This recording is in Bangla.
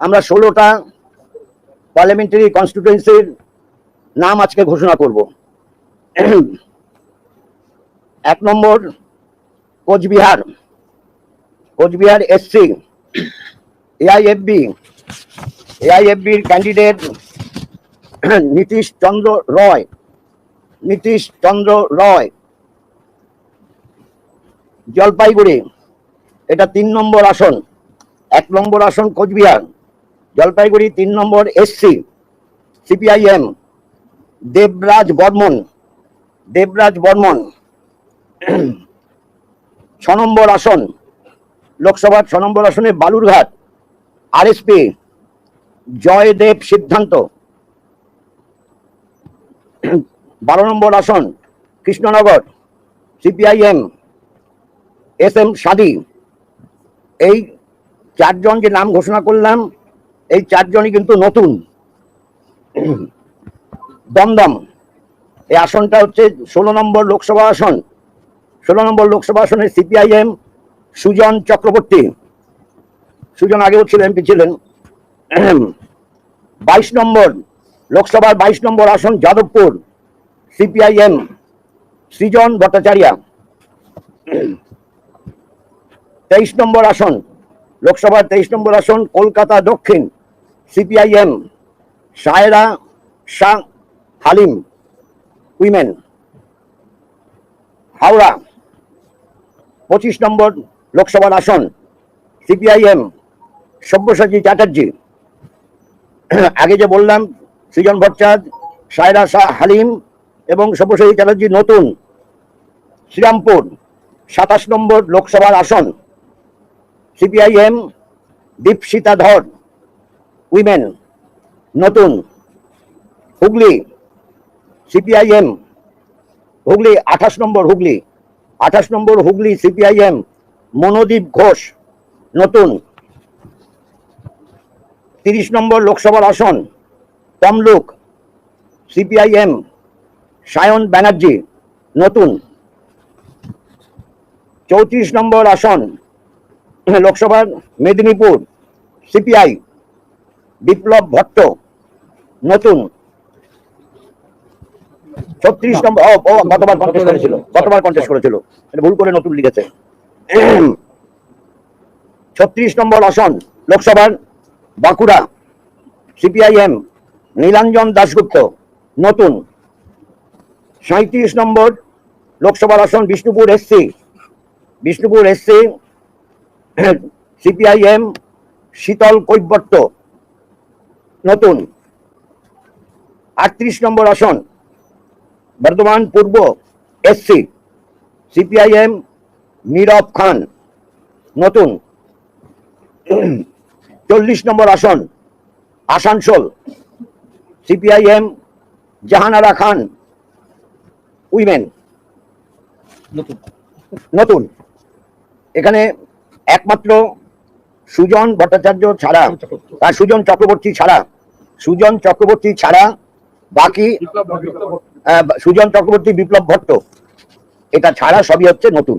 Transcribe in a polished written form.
আমরা 16টা পার্লামেন্টারি কনস্টিটিউয়েন্সির নাম আজকে ঘোষণা করব। 1 নম্বর কোচবিহার, কোচবিহার এসসি এআইএফবির ক্যান্ডিডেট নীতিশ চন্দ্র রয়। জলপাইগুড়ি, এটা 3 নম্বর আসন, 1 নম্বর আসন কোচবিহার, জলপাইগুড়ি 3 নম্বর এসসি সিপিআইএম দেবরাজ বর্মন। 6 নম্বর আসন লোকসভার 6 নম্বর আসনে বালুরঘাট আরএসপি জয়দেব সিদ্ধান্ত। 12 নম্বর আসন কৃষ্ণনগর সিপিআইএম SM সাদি। এই 4 জন যে নাম ঘোষণা করলাম, এই 4 জনই কিন্তু নতুন। দমদম, এই আসনটা হচ্ছে 16 নম্বর লোকসভা আসন। 16 নম্বর লোকসভা আসনে সিপিআইএম সুজন চক্রবর্তী। সুজন আগেও ছিলেন, এমপি ছিলেন। 22 নম্বর লোকসভার 22 নম্বর আসন যাদবপুর সিপিআইএম সৃজন ভট্টাচার্য। 23 নম্বর আসন লোকসভার 23 নম্বর আসন কলকাতা দক্ষিণ সিপিআইএম সায়রা শাহ হালিম উইমেন। হাওড়া 25 নম্বর লোকসভার আসন সিপিআইএম সব্যসাচী চ্যাটার্জি। আগে যে বললাম সৃজন ভট্টাচার্য, সায়রা শাহ হালিম এবং সব্যসাচী চ্যাটার্জি নতুন। শ্রীরামপুর 27 নম্বর লোকসভার আসন সিপিআইএম দীপশিতা ধর উইমেন নতুন। হুগলি সিপিআইএম হুগলি 28 নম্বর হুগলি সিপিআইএম মনোদীপ ঘোষ নতুন। 30 নম্বর লোকসভার আসন তমলুক সিপিআইএম সায়ন ব্যানার্জি নতুন। 34 নম্বর আসন লোকসভার মেদিনীপুর সিপিআই বিপ্লব ভট্ট নতুন। 36 নম্বর গতবার কন্টেস্ট করেছিল, ভুল করে নতুন লিখেছে। 36 নম্বর আসন লোকসভার বাঁকুড়া সিপিআইএম নীলাঞ্জন দাশগুপ্ত নতুন। 37 নম্বর লোকসভার আসন বিষ্ণুপুর এসসি সিপিআইএম শীতল কৈবর্ত নতুন। 38 নম্বর আসন বর্ধমান পূর্ব এসসি সিপিআইএম নীরব খান নতুন। 40 নম্বর আসন আসানসোল সিপিআইএম জাহানারা খান উইমেন নতুন। এখানে একমাত্র সুজন চক্রবর্তী ছাড়া বাকি সুজন চক্রবর্তী বিপ্লব ভট্ট এটা ছাড়া সবই হচ্ছে নতুন।